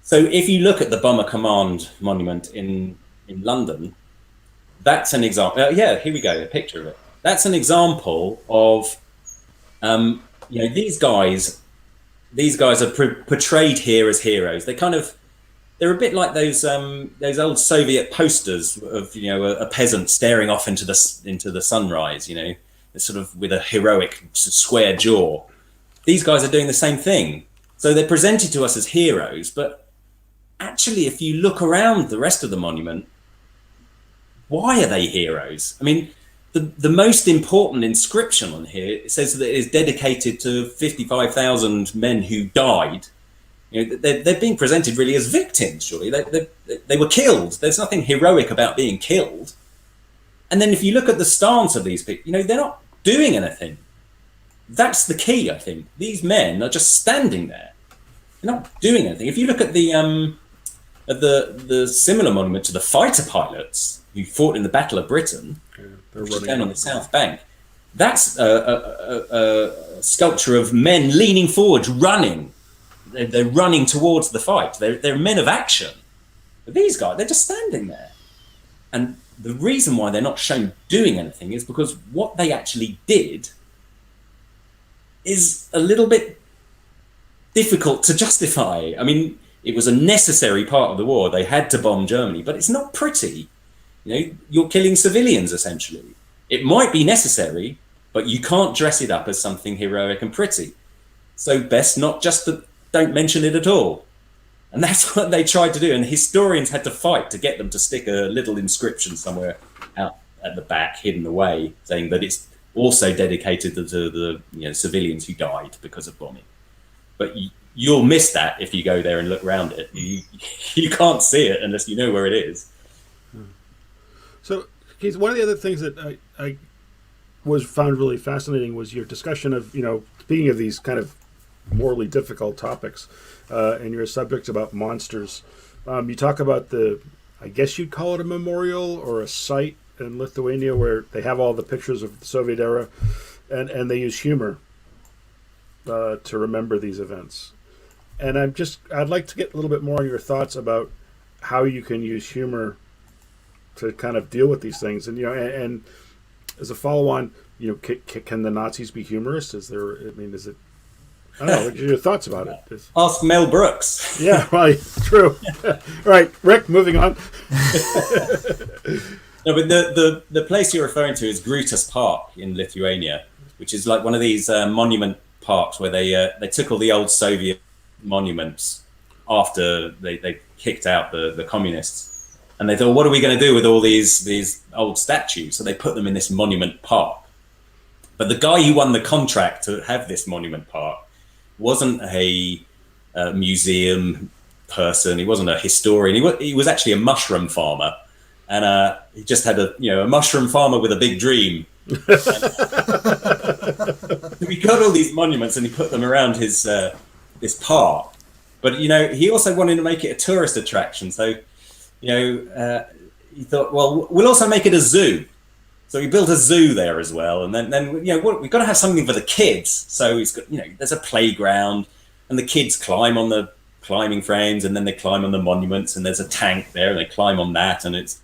So if you look at the Bomber Command Monument in London, that's an example. Yeah, here we go, a picture of it. That's an example of, you know, these guys are portrayed here as heroes. They're a bit like those old Soviet posters of, you know, a peasant staring off into the sunrise. You know, sort of with a heroic square jaw. These guys are doing the same thing. So they're presented to us as heroes, but actually, if you look around the rest of the monument, why are they heroes? I mean, the most important inscription on here says that it is dedicated to 55,000 men who died. You know, they're being presented really as victims, surely. They were killed. There's nothing heroic about being killed. And then if you look at the stance of these people, you know, they're not doing anything. That's the key, I think. These men are just standing there. They're not doing anything. If you look at the similar monument to the fighter pilots who fought in the Battle of Britain, which is down on the South Bank, that's a sculpture of men leaning forward, running. They're running towards the fight. They're men of action. But these guys, they're just standing there. And the reason why they're not shown doing anything is because what they actually did is a little bit difficult to justify. I mean, it was a necessary part of the war. They had to bomb Germany, but it's not pretty. You know, you're killing civilians, essentially. It might be necessary, but you can't dress it up as something heroic and pretty. So best not just to don't mention it at all. And that's what they tried to do. And historians had to fight to get them to stick a little inscription somewhere out at the back, hidden away, saying that it's also dedicated to the civilians who died because of bombing. But you'll miss that if you go there and look around it. You can't see it unless you know where it is. So, Keith, one of the other things that I found really fascinating was your discussion of, you know, speaking of these kind of morally difficult topics, and your subject about monsters. You talk about I guess you'd call it a memorial or a site in Lithuania where they have all the pictures of the Soviet era, and they use humor to remember these events. And I'd like to get a little bit more on your thoughts about how you can use humor to kind of deal with these things. And, you know, and as a follow-on, you know, can the Nazis be humorous? Is it, I don't know, what are your thoughts about it? Ask Mel Brooks. Yeah, right, true. Right, Rick, moving on. No, but the place you're referring to is Grutas Park in Lithuania, which is like one of these monument parks where they took all the old Soviet monuments after they kicked out the communists. And they thought, what are we going to do with all these old statues? So they put them in this monument park. But the guy who won the contract to have this monument park wasn't a museum person. He wasn't a historian. He was actually a mushroom farmer. And he just had a mushroom farmer with a big dream. He got all these monuments and he put them around his this park. But, you know, he also wanted to make it a tourist attraction. So, you know, he thought, well, we'll also make it a zoo. So he built a zoo there as well. And then you know, we've got to have something for the kids. So he's got, you know, there's a playground and the kids climb on the climbing frames and then they climb on the monuments and there's a tank there and they climb on that. And it's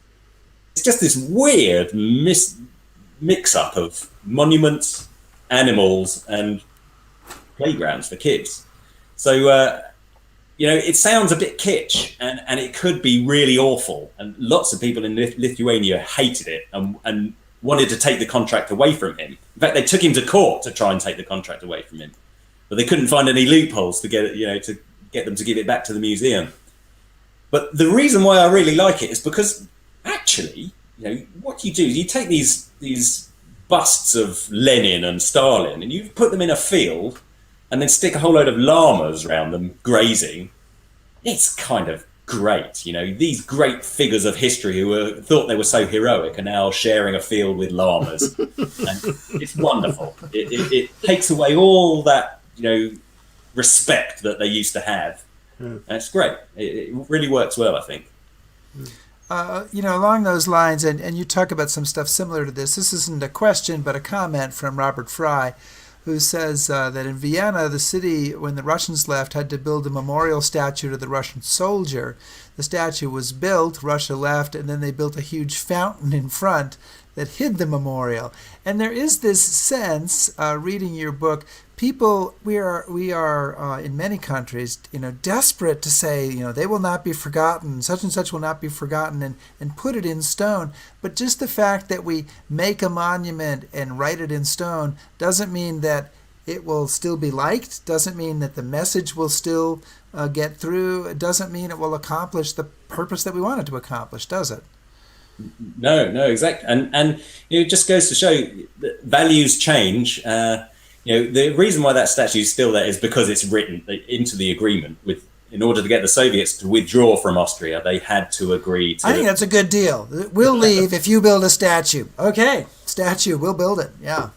just this weird mix-up of monuments, animals and playgrounds for kids. So, it sounds a bit kitsch, and it could be really awful. And lots of people in Lithuania hated it and wanted to take the contract away from him. In fact, they took him to court to try and take the contract away from him, but they couldn't find any loopholes to get it, to get them to give it back to the museum. But the reason why I really like it is because actually, what you do is you take these busts of Lenin and Stalin and you put them in a field and then stick a whole load of llamas around them grazing. It's kind of great. These great figures of history who thought they were so heroic are now sharing a field with llamas. And it's wonderful. It takes away all that, respect that they used to have. And it's great. It really works well, I think. Along those lines, and you talk about some stuff similar to this. This isn't a question, but a comment from Robert Fry, who says that in Vienna, the city, when the Russians left, had to build a memorial statue to the Russian soldier. The statue was built, Russia left, and then they built a huge fountain in front that hid the memorial. And there is this sense, reading your book, people, we are in many countries, desperate to say, they will not be forgotten, such and such will not be forgotten, and put it in stone. But just the fact that we make a monument and write it in stone doesn't mean that it will still be liked, doesn't mean that the message will still get through, it doesn't mean it will accomplish the purpose that we want it to accomplish, does it? No, exactly. And it just goes to show that values change. The reason why that statue is still there is because it's written into the agreement. In order to get the Soviets to withdraw from Austria, they had to agree to... I think that's a good deal. We'll leave if you build a statue. Okay, statue, we'll build it. Yeah.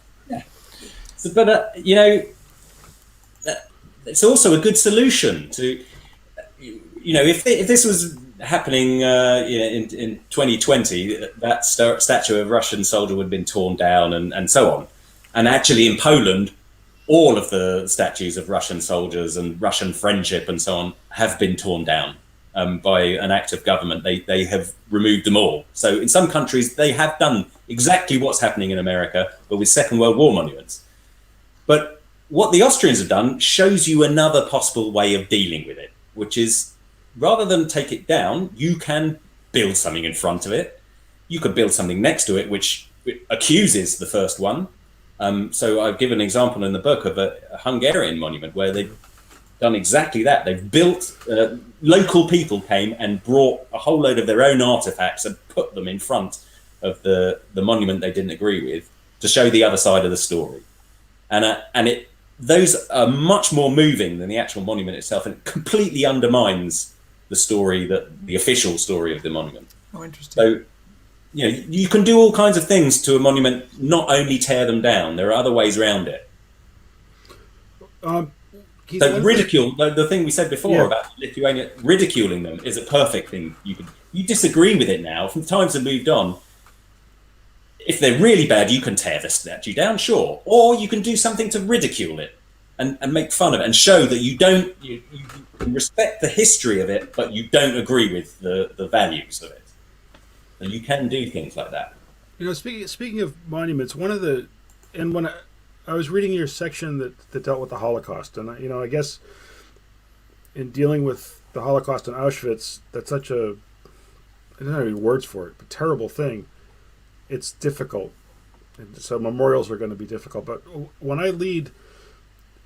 So, but, it's also a good solution to... if this was happening in 2020, that statue of Russian soldier would have been torn down and so on. And actually in Poland, all of the statues of Russian soldiers and Russian friendship and so on have been torn down by an act of government. They have removed them all. So in some countries, they have done exactly what's happening in America, but with Second World War monuments. But what the Austrians have done shows you another possible way of dealing with it, which is rather than take it down, you can build something in front of it. You could build something next to it, which accuses the first one. So I've given an example in the book of a Hungarian monument where they've done exactly that. They've built, local people came and brought a whole load of their own artifacts and put them in front of the monument they didn't agree with to show the other side of the story. And those are much more moving than the actual monument itself, and it completely undermines the story, the official story of the monument. Oh, interesting. So, you can do all kinds of things to a monument, not only tear them down. There are other ways around it. So ridicule, the thing we said before about Lithuania, ridiculing them is a perfect thing. You disagree with it now. From times have moved on. If they're really bad, you can tear the statue down, sure. Or you can do something to ridicule it and make fun of it and show that you can respect the history of it, but you don't agree with the values of it. And you can do things like that. Speaking of monuments, when I was reading your section that dealt with the Holocaust, and I guess in dealing with the Holocaust in Auschwitz, that's such I don't have any words for it, but terrible thing. It's difficult, and so memorials are going to be difficult. But when I lead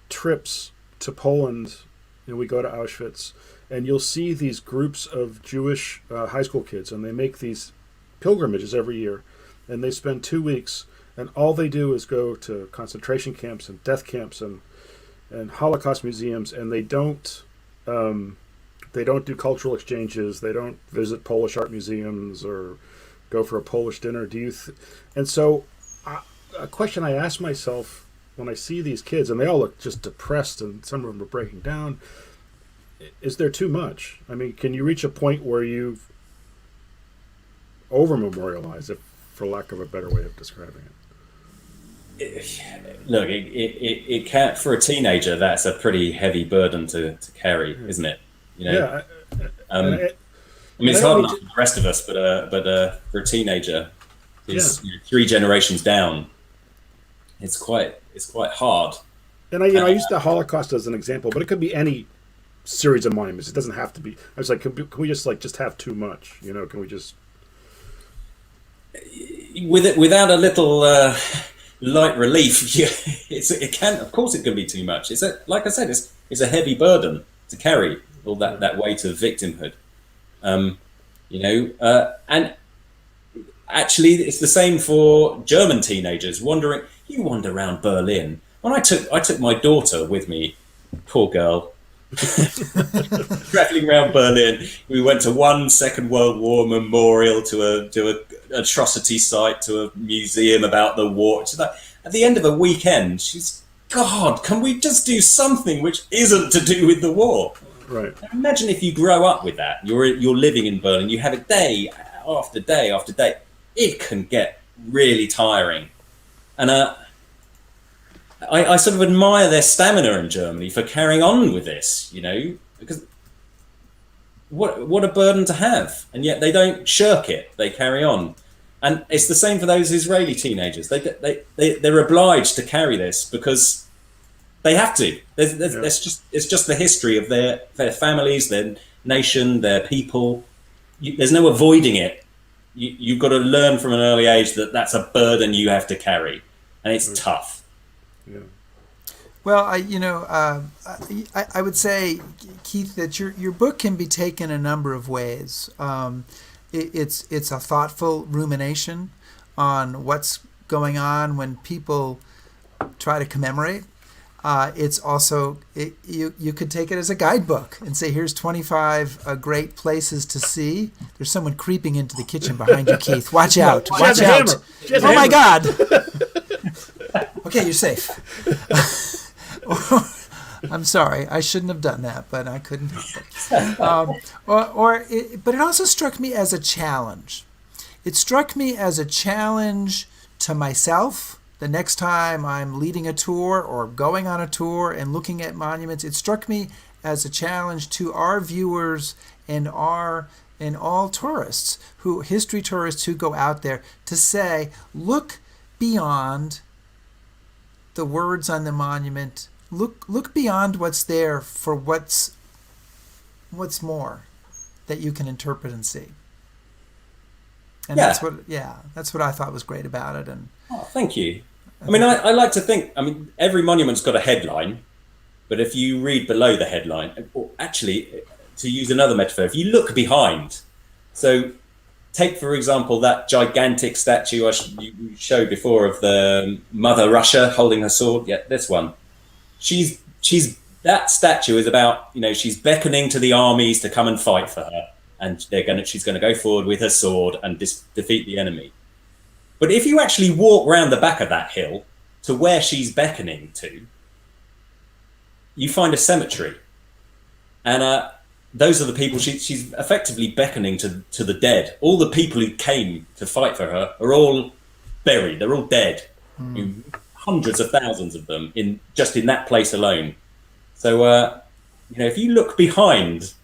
trips to Poland, we go to Auschwitz, and you'll see these groups of Jewish high school kids, and they make these pilgrimages every year, and they spend 2 weeks, and all they do is go to concentration camps and death camps and Holocaust museums, and they don't do cultural exchanges. They don't visit Polish art museums or go for a Polish dinner. And so a question I ask myself when I see these kids, and they all look just depressed, and some of them are breaking down, is there too much? I mean, can you reach a point where you over-memorialize it, for lack of a better way of describing it? Look, it can't, for a teenager, that's a pretty heavy burden to carry, isn't it? It's hard enough for the rest of us, but for a teenager, who's 3 generations down, it's quite hard. And I use the Holocaust as an example, but it could be any series of monuments. It doesn't have to be. I was like, can we just have too much? Can we just without a little light relief? It can, of course, it can be too much. Like I said, it's a heavy burden to carry, all that weight of victimhood. And actually, it's the same for German teenagers wandering. You wander around Berlin. When I took my daughter with me, poor girl, traveling around Berlin. We went to one Second World War memorial, to a atrocity site, to a museum about the war. She's like, at the end of a weekend, God, can we just do something which isn't to do with the war? Right. Now imagine if you grow up with that. You're living in Berlin. You have a day after day after day. It can get really tiring, and I sort of admire their stamina in Germany for carrying on with this, because what a burden to have, and yet they don't shirk it. They carry on, and it's the same for those Israeli teenagers. They're obliged to carry this because they have to. It's just the history of their families, their nation, their people. There's no avoiding it. You've got to learn from an early age that that's a burden you have to carry, and it's tough. Yeah. Well, I would say, Keith, that your book can be taken a number of ways. It's a thoughtful rumination on what's going on when people try to commemorate. It's also, you could take it as a guidebook and say, here's 25 great places to see. There's someone creeping into the kitchen behind you, Keith. Watch out. Watch out. Oh, my God. Okay, you're safe. I'm sorry, I shouldn't have done that, but I couldn't help it. But it also struck me as a challenge. It struck me as a challenge to myself. The next time I'm leading a tour or going on a tour and looking at monuments, it struck me as a challenge to our viewers and all tourists, history tourists who go out there, to say, look beyond the words on the monument. Look beyond what's there for what's more that you can interpret and see. And that's what I thought was great about it. And thank you. I like to think. Every monument's got a headline, but if you read below the headline, or actually, to use another metaphor, if you look behind, so. Take, for example, that gigantic statue you showed before of the Mother Russia holding her sword. Yeah, this one. That statue is about, she's beckoning to the armies to come and fight for her, and she's going to go forward with her sword and defeat the enemy. But if you actually walk around the back of that hill to where she's beckoning to, you find a cemetery, and those are the people she's effectively beckoning to the dead. All the people who came to fight for her are all buried. They're all dead. Hundreds of thousands of them in that place alone. So, if you look behind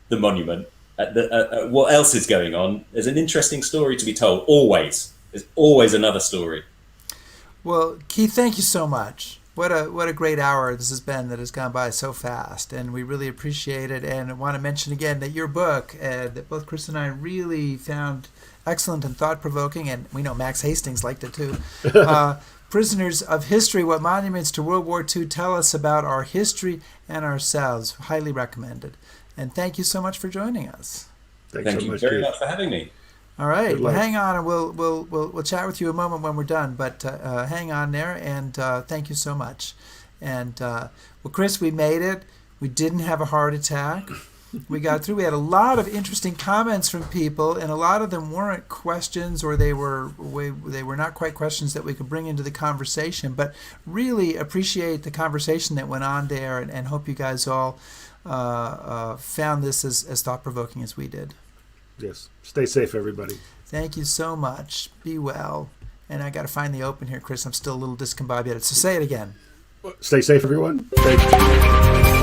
the monument at what else is going on, there's an interesting story to be told. There's always another story. Well, Keith, thank you so much. What a great hour this has been that has gone by so fast, and we really appreciate it. And I want to mention again that your book, that both Chris and I really found excellent and thought-provoking, and we know Max Hastings liked it too. Prisoners of History, What Monuments to World War II Tell Us About Our History and Ourselves. Highly recommended. And thank you so much for joining us. Thank you very much for having me. All right, well, hang on, and we'll chat with you a moment when we're done. But hang on there, and thank you so much. And Chris, we made it. We didn't have a heart attack. We got through. We had a lot of interesting comments from people, and a lot of them weren't questions, or they were not quite questions that we could bring into the conversation. But really appreciate the conversation that went on there, and hope you guys all found this as thought-provoking as we did. Yes. Stay safe, everybody. Thank you so much. Be well. And I got to find the open here, Chris. I'm still a little discombobulated. So say it again. Stay safe, everyone. Thank you.